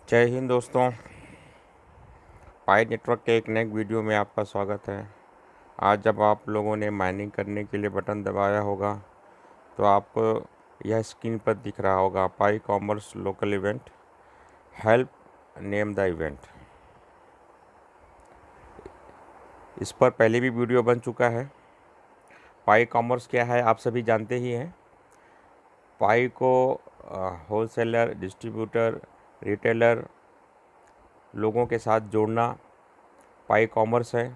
जय हिंद दोस्तों। पाई नेटवर्क के एक नए वीडियो में आपका स्वागत है। आज जब आप लोगों ने माइनिंग करने के लिए बटन दबाया होगा तो आपको यह स्क्रीन पर दिख रहा होगा Pi commerce local event, help name the event. इस पर पहले भी वीडियो बन चुका है। पाई कॉमर्स क्या है आप सभी जानते ही हैं। पाई को होलसेलर, डिस्ट्रीब्यूटर, रिटेलर लोगों के साथ जोड़ना पाई कॉमर्स है।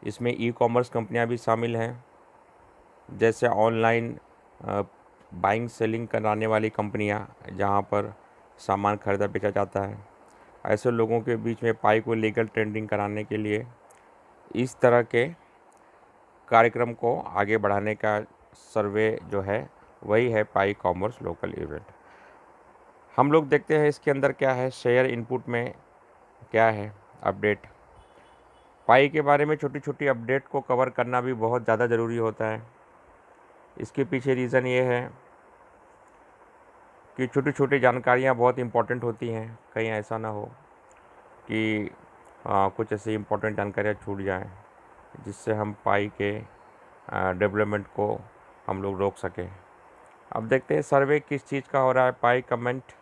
इसमें ई कॉमर्स कंपनियां भी शामिल हैं, जैसे ऑनलाइन बाइंग सेलिंग कराने वाली कंपनियां, जहां पर सामान खरीदा बेचा जाता है। ऐसे लोगों के बीच में पाई को लीगल ट्रेंडिंग कराने के लिए इस तरह के कार्यक्रम को आगे बढ़ाने का सर्वे जो है वही है पाई कॉमर्स लोकल इवेंट। हम लोग देखते हैं इसके अंदर क्या है, शेयर इनपुट में क्या है अपडेट। पाई के बारे में छोटी छोटी अपडेट को कवर करना भी बहुत ज़्यादा ज़रूरी होता है। इसके पीछे रीज़न ये है कि छोटी छोटी जानकारियाँ बहुत इम्पोर्टेंट होती हैं। कहीं ऐसा ना हो कि कुछ ऐसी इम्पोर्टेंट जानकारियाँ छूट जाएं, जिससे हम पाई के डेवलपमेंट को हम लोग रोक सकें। अब देखते हैं सर्वे किस चीज़ का हो रहा है। Pi comment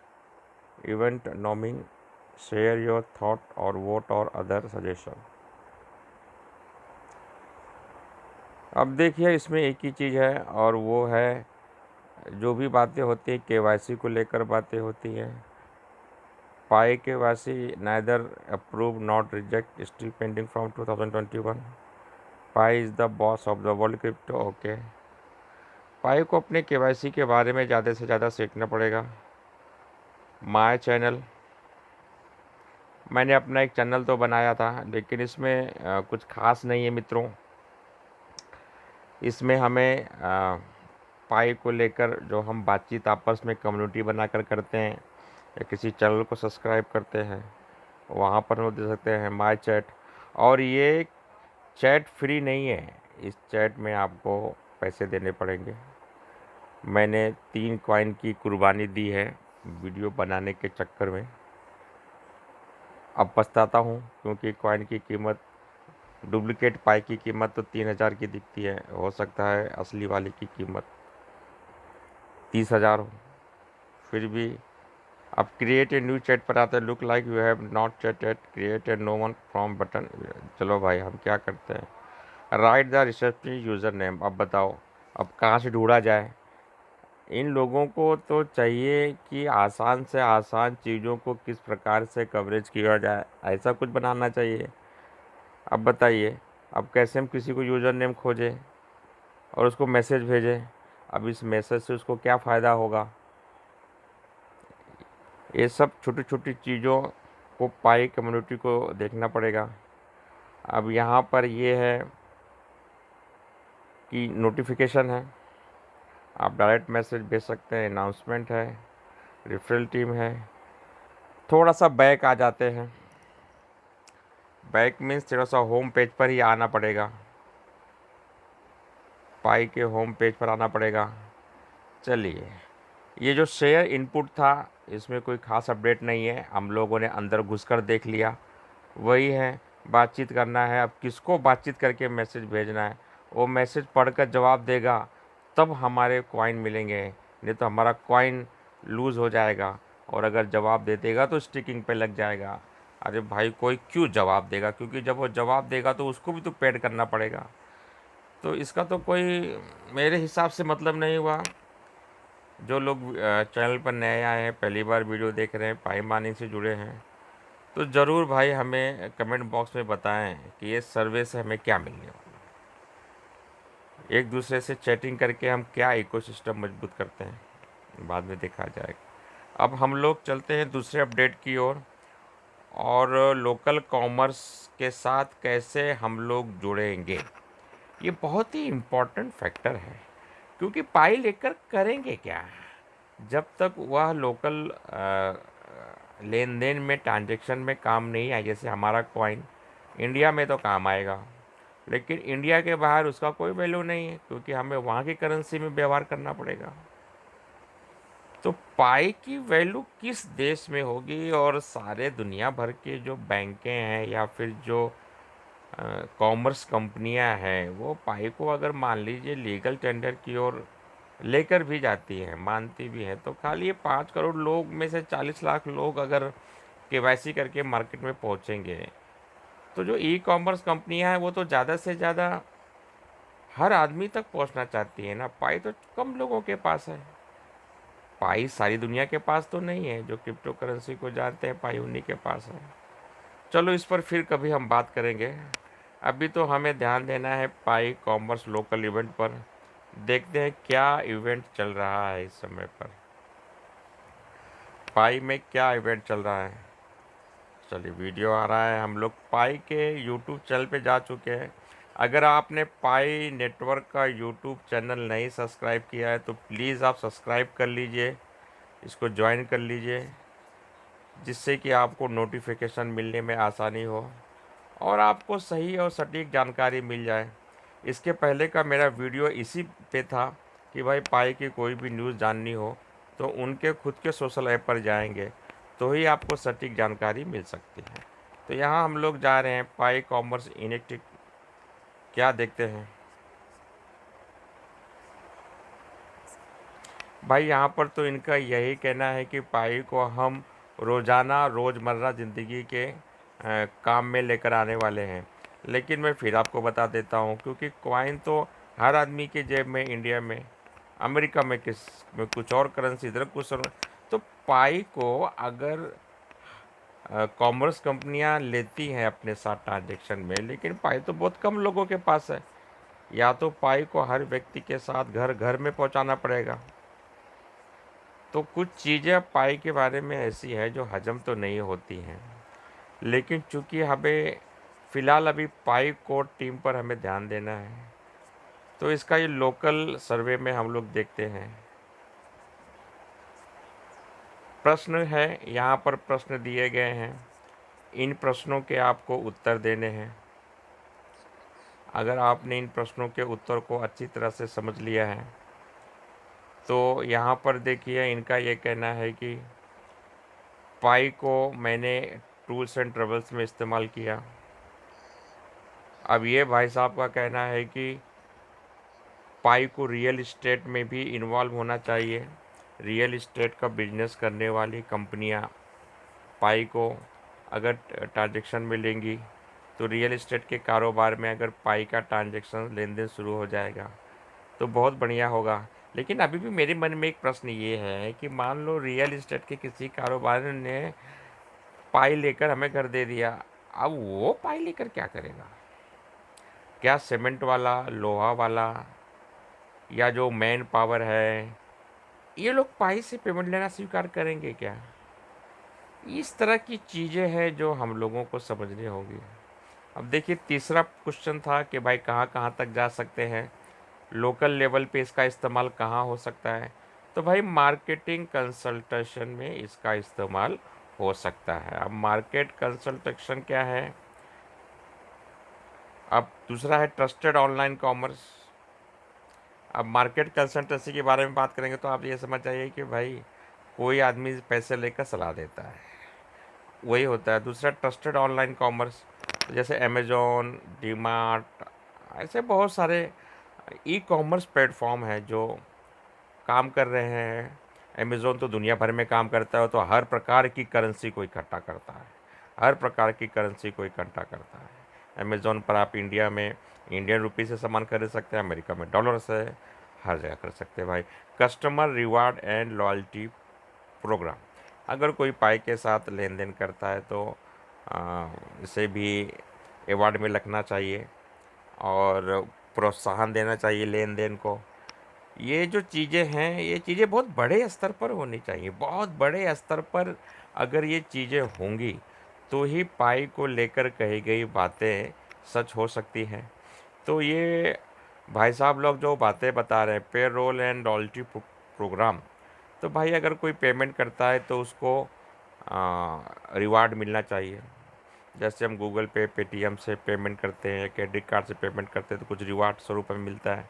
event naming, share your thought और वोट और अदर सजेशन। अब देखिए इसमें एक ही चीज़ है और वो है, जो भी बातें होती हैं केवाईसी को लेकर बातें होती हैं। Pi KYC neither approve not reject still pending from 2021। Pi is the boss of the world crypto. Okay, Pi को अपने केवाईसी के बारे में ज़्यादा से ज़्यादा सीखना पड़ेगा। माय चैनल, मैंने अपना एक चैनल तो बनाया था, लेकिन इसमें कुछ खास नहीं है मित्रों। इसमें हमें पाई को लेकर जो हम बातचीत आपस में कम्युनिटी बनाकर करते हैं या किसी चैनल को सब्सक्राइब करते हैं, वहाँ पर हम दे सकते हैं माय चैट। और ये चैट फ्री नहीं है, इस चैट में आपको पैसे देने पड़ेंगे। मैंने 3 कॉइन की कुर्बानी दी है वीडियो बनाने के चक्कर में। अब पछताता हूँ, क्योंकि कॉइन की कीमत, डुप्लीकेट पाई की कीमत तो 3000 की दिखती है। हो सकता है असली वाली की कीमत 30,000 हो। फिर भी अब क्रिएट ए न्यू चैट पर आते हैं। Look like you have not chat at, create a no one from button. चलो भाई हम क्या करते हैं, right the reception user name. अब बताओ अब कहाँ से ढूंढा जाए। इन लोगों को तो चाहिए कि आसान से आसान चीज़ों को किस प्रकार से कवरेज किया जाए, ऐसा कुछ बनाना चाहिए। अब बताइए, अब कैसे हम किसी को यूज़र नेम खोजें और उसको मैसेज भेजें। अब इस मैसेज से उसको क्या फ़ायदा होगा। ये सब छोटी छोटी चीज़ों को पाई कम्युनिटी को देखना पड़ेगा। अब यहाँ पर ये है कि नोटिफिकेशन है, आप डायरेक्ट मैसेज भेज सकते हैं, अनाउंसमेंट है, रेफरल टीम है। थोड़ा सा बैक आ जाते हैं। बैक मीन्स थोड़ा सा होम पेज पर ही आना पड़ेगा, पाई के होम पेज पर आना पड़ेगा। चलिए, ये जो शेयर इनपुट था इसमें कोई ख़ास अपडेट नहीं है, हम लोगों ने अंदर घुसकर देख लिया। वही है, बातचीत करना है। अब किसको बातचीत करके मैसेज भेजना है, वो मैसेज पढ़कर जवाब देगा तब हमारे कॉइन मिलेंगे, नहीं तो हमारा कॉइन लूज़ हो जाएगा। और अगर जवाब दे देगा तो स्टिकिंग पे लग जाएगा। अरे भाई कोई क्यों जवाब देगा, क्योंकि जब वो जवाब देगा तो उसको भी तो पेड करना पड़ेगा। तो इसका तो कोई मेरे हिसाब से मतलब नहीं हुआ। जो लोग चैनल पर नए आए हैं, पहली बार वीडियो देख रहे हैं, पाई माइनिंग से जुड़े हैं, तो ज़रूर भाई हमें कमेंट बॉक्स में बताएं कि ये सर्वे से हमें क्या मिलने वाला है। एक दूसरे से चैटिंग करके हम क्या इकोसिस्टम मजबूत करते हैं, बाद में देखा जाएगा। अब हम लोग चलते हैं दूसरे अपडेट की ओर, और लोकल कॉमर्स के साथ कैसे हम लोग जुड़ेंगे। ये बहुत ही इम्पोर्टेंट फैक्टर है, क्योंकि पाई लेकर करेंगे क्या जब तक वह लोकल लेन देन में, ट्रांजैक्शन में काम नहीं आए। जैसे हमारा कॉइन इंडिया में तो काम आएगा, लेकिन इंडिया के बाहर उसका कोई वैल्यू नहीं है, क्योंकि हमें वहाँ की करेंसी में व्यवहार करना पड़ेगा। तो पाई की वैल्यू किस देश में होगी, और सारे दुनिया भर के जो बैंकें हैं या फिर जो कॉमर्स कंपनियां हैं, वो पाई को अगर मान लीजिए लीगल टेंडर की ओर लेकर भी जाती हैं, मानती भी हैं, तो खाली ये 5 करोड़ लोग में से 40 लाख लोग अगर केवाईसी करके मार्केट में पहुंचेंगे, तो जो ई कॉमर्स कंपनियां हैं वो तो ज़्यादा से ज़्यादा हर आदमी तक पहुंचना चाहती है ना। पाई तो कम लोगों के पास है। पाई सारी दुनिया के पास तो नहीं है। जो क्रिप्टो करेंसी को जानते हैं, पाई उन्हीं के पास है। चलो इस पर फिर कभी हम बात करेंगे। अभी तो हमें ध्यान देना है पाई कॉमर्स लोकल इवेंट पर। देखते हैं क्या इवेंट चल रहा है इस समय पर, पाई में क्या इवेंट चल रहा है। चलिए वीडियो आ रहा है। हम लोग पाई के यूट्यूब चैनल पे जा चुके हैं। अगर आपने पाई नेटवर्क का यूट्यूब चैनल नहीं सब्सक्राइब किया है तो प्लीज़ आप सब्सक्राइब कर लीजिए, इसको ज्वाइन कर लीजिए, जिससे कि आपको नोटिफिकेशन मिलने में आसानी हो और आपको सही और सटीक जानकारी मिल जाए। इसके पहले का मेरा वीडियो इसी पे था कि भाई पाई की कोई भी न्यूज़ जाननी हो तो उनके खुद के सोशल ऐप पर जाएंगे तो ही आपको सटीक जानकारी मिल सकती है। तो यहाँ हम लोग जा रहे हैं पाई कॉमर्स इनिक्टिक, क्या देखते हैं भाई। यहाँ पर तो इनका यही कहना है कि पाई को हम रोज़ाना रोज़मर्रा ज़िंदगी के काम में लेकर आने वाले हैं। लेकिन मैं फिर आपको बता देता हूँ, क्योंकि कॉइन तो हर आदमी के जेब में, इंडिया में, अमेरिका में किस में कुछ और करेंसी, इधर कुछ और। तो पाई को अगर कॉमर्स कंपनियां लेती हैं अपने साथ ट्रांजेक्शन में, लेकिन पाई तो बहुत कम लोगों के पास है। या तो पाई को हर व्यक्ति के साथ घर घर में पहुंचाना पड़ेगा। तो कुछ चीज़ें पाई के बारे में ऐसी है जो हजम तो नहीं होती हैं। लेकिन चूंकि हमें फ़िलहाल अभी पाई कोड टीम पर हमें ध्यान देना है, तो इसका ये लोकल सर्वे में हम लोग देखते हैं। प्रश्न है, यहाँ पर प्रश्न दिए गए हैं। इन प्रश्नों के आपको उत्तर देने हैं। अगर आपने इन प्रश्नों के उत्तर को अच्छी तरह से समझ लिया है तो यहाँ पर देखिए, इनका ये कहना है कि पाई को मैंने टूल्स एंड ट्रेवल्स में इस्तेमाल किया। अब ये भाई साहब का कहना है कि पाई को रियल इस्टेट में भी इन्वॉल्व होना चाहिए। रियल इस्टेट का बिजनेस करने वाली कंपनियां पाई को अगर ट्रांजेक्शन में लेंगी तो रियल इस्टेट के कारोबार में अगर पाई का ट्रांजेक्शन लेन देन शुरू हो जाएगा तो बहुत बढ़िया होगा। लेकिन अभी भी मेरे मन में एक प्रश्न ये है कि मान लो रियल इस्टेट के किसी कारोबार ने पाई लेकर हमें घर दे दिया, अब वो पाई लेकर क्या करेगा? क्या सीमेंट वाला, लोहा वाला या जो मैन पावर है, ये लोग पाई से पेमेंट लेना स्वीकार करेंगे क्या? इस तरह की चीज़ें हैं जो हम लोगों को समझनी होगी। अब देखिए, तीसरा क्वेश्चन था कि भाई कहाँ कहाँ तक जा सकते हैं, लोकल लेवल पे इसका इस्तेमाल कहाँ हो सकता है। तो भाई मार्केटिंग कंसल्टेशन में इसका इस्तेमाल हो सकता है। अब मार्केट कंसल्टेशन क्या है? अब दूसरा है ट्रस्टेड ऑनलाइन कॉमर्स। अब मार्केट कंसल्टेंसी के बारे में बात करेंगे तो आप ये समझ जाइए कि भाई कोई आदमी पैसे लेकर सलाह देता है, वही होता है। दूसरा ट्रस्टेड ऑनलाइन कॉमर्स, जैसे अमेजोन, डीमार्ट, ऐसे बहुत सारे ई कॉमर्स प्लेटफॉर्म हैं जो काम कर रहे हैं। अमेज़ोन तो दुनिया भर में काम करता है, तो हर प्रकार की करेंसी को इकट्ठा करता है, हर प्रकार की करेंसी को इकट्ठा करता है। अमेज़ोन पर आप इंडिया में इंडियन रुपी से सामान खरीद सकते हैं, अमेरिका में डॉलर से, हर जगह कर सकते हैं भाई। Customer reward and loyalty program, अगर कोई पाई के साथ लेन देन करता है तो इसे भी अवार्ड में रखना चाहिए और प्रोत्साहन देना चाहिए लेन देन को। ये जो चीज़ें हैं, ये चीज़ें बहुत बड़े स्तर पर होनी चाहिए, बहुत बड़े स्तर पर। अगर ये चीज़ें होंगी तो ही पाई को लेकर कही गई बातें सच हो सकती हैं। तो ये भाई साहब लोग जो बातें बता रहे हैं, पे रोल एंड रॉयल्टी प्रोग्राम, तो भाई अगर कोई पेमेंट करता है तो उसको रिवार्ड मिलना चाहिए। जैसे हम गूगल पे, पेटीएम से पेमेंट करते हैं, क्रेडिट कार्ड से पेमेंट करते हैं तो कुछ रिवार्ड स्वरूप हमें मिलता है,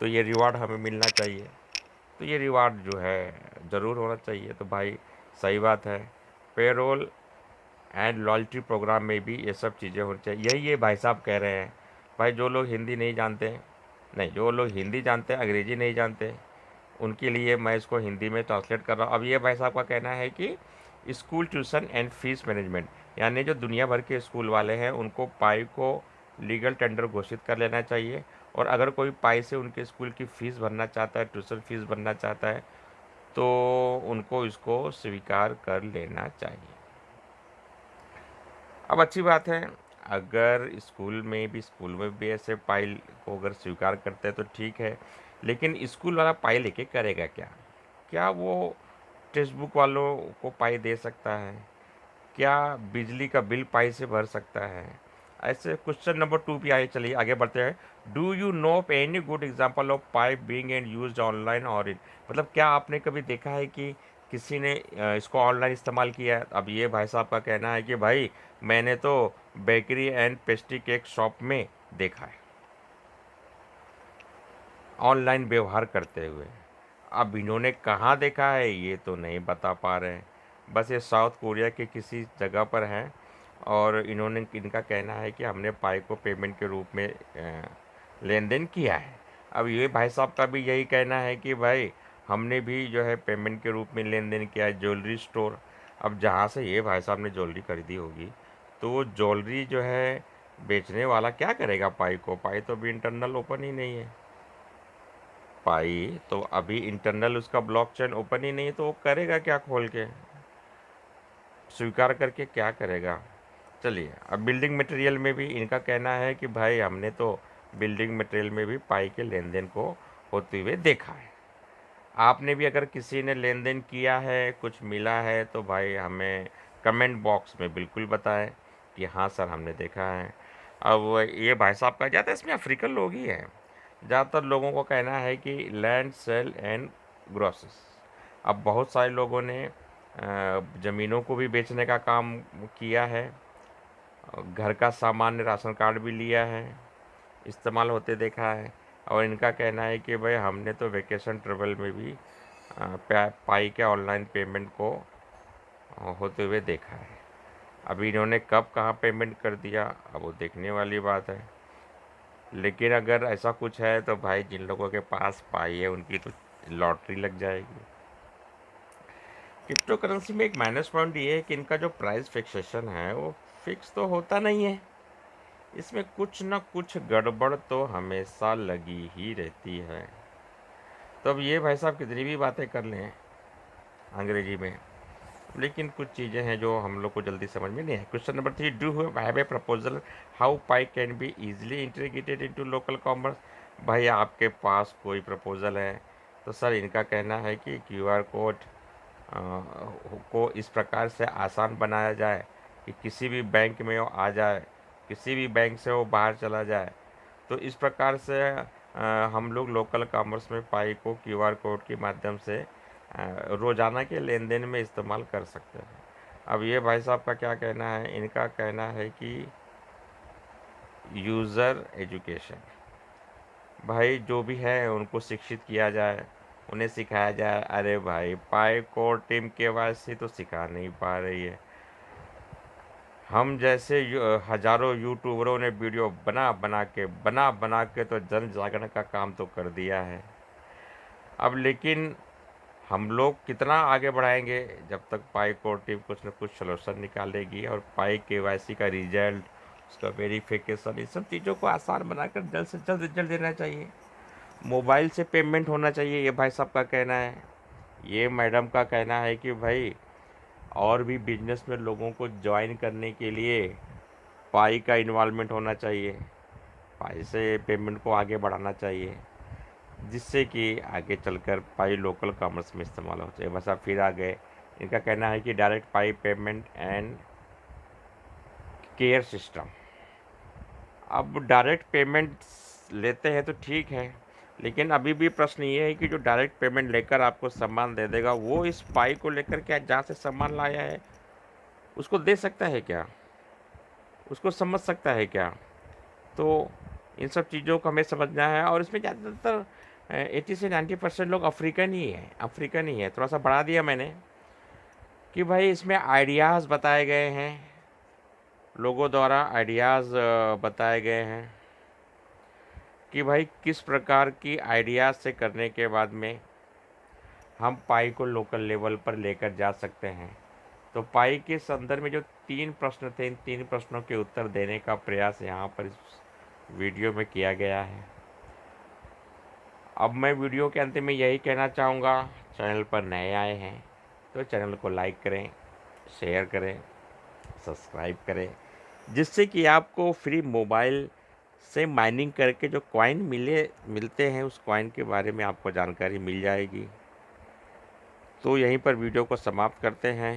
तो ये रिवार्ड हमें मिलना चाहिए। तो ये रिवार्ड जो है ज़रूर होना चाहिए। तो भाई सही बात है, पेरोल एंड लॉयल्टी प्रोग्राम में भी ये सब चीज़ें होनी चाहिए। यही ये भाई साहब कह रहे हैं। भाई जो लोग हिंदी नहीं जानते, नहीं जो लोग हिंदी जानते हैं अंग्रेज़ी नहीं जानते, उनके लिए मैं इसको हिंदी में ट्रांसलेट कर रहा हूँ। अब ये भाई साहब का कहना है कि school tuition and fees management, यानी जो दुनिया भर के स्कूल वाले हैं उनको पाई को लीगल टेंडर घोषित कर लेना चाहिए, और अगर कोई पाई से उनके स्कूल की फ़ीस भरना चाहता है, ट्यूशन फीस भरना चाहता है, तो उनको इसको स्वीकार कर लेना चाहिए। अब अच्छी बात है, अगर स्कूल में भी ऐसे पाई को अगर स्वीकार करते हैं तो ठीक है, लेकिन स्कूल वाला पाई लेके करेगा क्या? क्या वो टेक्स्ट बुक वालों को पाई दे सकता है? क्या बिजली का बिल पाई से भर सकता है? ऐसे क्वेश्चन नंबर 2 पे आइए, चलिए आगे बढ़ते हैं। Do you know of any good example of pi being and used online और इन, मतलब क्या आपने कभी देखा है कि किसी ने इसको ऑनलाइन इस्तेमाल किया है? अब ये भाई साहब का कहना है कि भाई मैंने तो bakery and pastry cake shop में देखा है ऑनलाइन व्यवहार करते हुए। अब इन्होंने कहाँ देखा है ये तो नहीं बता पा रहे हैं। बस ये साउथ कोरिया के किसी जगह पर हैं, और इनका कहना है कि हमने पाई को पेमेंट के रूप में लेन देन किया है। अब ये भाई साहब का भी यही कहना है कि भाई हमने भी जो है पेमेंट के रूप में लेन देन किया है। ज्वेलरी स्टोर, अब जहाँ से ये भाई साहब ने ज्वेलरी खरीदी होगी, तो वो ज्वेलरी जो है बेचने वाला क्या करेगा पाई को? पाई तो अभी इंटरनल ओपन ही नहीं है। पाई तो अभी इंटरनल उसका ब्लॉकचेन ओपन ही नहीं है, तो वो करेगा क्या खोल के? स्वीकार करके क्या करेगा? चलिए, अब बिल्डिंग मटेरियल में भी इनका कहना है कि भाई हमने तो बिल्डिंग मटेरियल में भी पाई के लेन देन को होते हुए देखा है। आपने भी अगर किसी ने लेन देन किया है, कुछ मिला है, तो भाई हमें कमेंट बॉक्स में बिल्कुल बताएं कि हाँ सर हमने देखा है। अब ये भाई साहब का ज़्यादा इसमें अफ्रीकन लोग ही हैं। ज़्यादातर लोगों को कहना है कि लैंड सेल एंड ग्रोसेस। अब बहुत सारे लोगों ने ज़मीनों को भी बेचने का काम किया है, घर का सामान्य राशन कार्ड भी लिया है, इस्तेमाल होते देखा है। और इनका कहना है कि भाई हमने तो वेकेशन ट्रेवल में भी पाई के ऑनलाइन पेमेंट को होते हुए देखा है। अभी इन्होंने कब कहाँ पेमेंट कर दिया, अब वो देखने वाली बात है। लेकिन अगर ऐसा कुछ है तो भाई जिन लोगों के पास पाई है उनकी तो लॉटरी लग जाएगी। क्रिप्टो करेंसी में एक माइनस पॉइंट ये है कि इनका जो प्राइस फिक्सेशन है वो फिक्स तो होता नहीं है। इसमें कुछ ना कुछ गड़बड़ तो हमेशा लगी ही रहती है। तो अब ये भाई साहब कितनी भी बातें कर लें अंग्रेजी में, लेकिन कुछ चीज़ें हैं जो हम लोग को जल्दी समझ में नहीं है। Question number 3, do have a proposal how pi can be easily integrated into local commerce. भाई आपके पास कोई प्रपोजल है? तो सर इनका कहना है कि क्यूआर कोड को इस प्रकार से आसान बनाया जाए कि किसी भी बैंक में वो आ जाए, किसी भी बैंक से वो बाहर चला जाए। तो इस प्रकार से हम लोग लोकल कॉमर्स में पाई को क्यूआर कोड के माध्यम से रोज़ाना के लेन देन में इस्तेमाल कर सकते हैं। अब ये भाई साहब का क्या कहना है? इनका कहना है कि यूज़र एजुकेशन, भाई जो भी है उनको शिक्षित किया जाए, उन्हें सिखाया जाए। अरे भाई पाई को टीम केवाईसी तो सिखा नहीं पा रही है। हम जैसे हजारों यूट्यूबरों ने वीडियो बना बना के तो जन जागरण का काम तो कर दिया है। अब लेकिन हम लोग कितना आगे बढ़ाएंगे जब तक पाई कोर टीम कुछ न कुछ सलूशन निकालेगी, और पाई केवाईसी का रिजल्ट, उसका वेरिफिकेशन, इन सब चीज़ों को आसान बनाकर जल्द से जल्द रिजल्ट देना चाहिए। मोबाइल से पेमेंट होना चाहिए, ये भाई साहब का कहना है। ये मैडम का कहना है कि भाई और भी बिजनेस में लोगों को ज्वाइन करने के लिए पाई का इन्वॉल्वमेंट होना चाहिए, पाई से पेमेंट को आगे बढ़ाना चाहिए, जिससे कि आगे चलकर पाई लोकल कॉमर्स में इस्तेमाल हो जाए। बस अब फिर आ गए, इनका कहना है कि direct pi payment and care system. अब डायरेक्ट पेमेंट लेते हैं तो ठीक है, लेकिन अभी भी प्रश्न ये है कि जो डायरेक्ट पेमेंट लेकर आपको सामान दे देगा, वो इस पाई को लेकर क्या जहाँ से सामान लाया है उसको दे सकता है क्या? उसको समझ सकता है क्या? तो इन सब चीज़ों को हमें समझना है। और इसमें ज़्यादातर 80 से 90% लोग अफ्रीकन ही है। थोड़ा सा बढ़ा दिया मैंने कि भाई इसमें आइडियाज़ बताए गए हैं, लोगों द्वारा आइडियाज़ बताए गए हैं कि भाई किस प्रकार की आइडियाज़ से करने के बाद में हम पाई को लोकल लेवल पर लेकर जा सकते हैं। तो पाई के संदर्भ में जो 3 प्रश्न थे, इन 3 प्रश्नों के उत्तर देने का प्रयास यहाँ पर इस वीडियो में किया गया है। अब मैं वीडियो के अंत में यही कहना चाहूँगा, चैनल पर नए आए हैं तो चैनल को लाइक करें, शेयर करें, सब्सक्राइब करें, जिससे कि आपको फ्री मोबाइल से माइनिंग करके जो कॉइन मिलते हैं, उस कॉइन के बारे में आपको जानकारी मिल जाएगी। तो यहीं पर वीडियो को समाप्त करते हैं।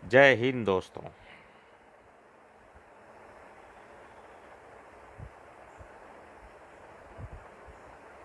जय हिंद दोस्तों।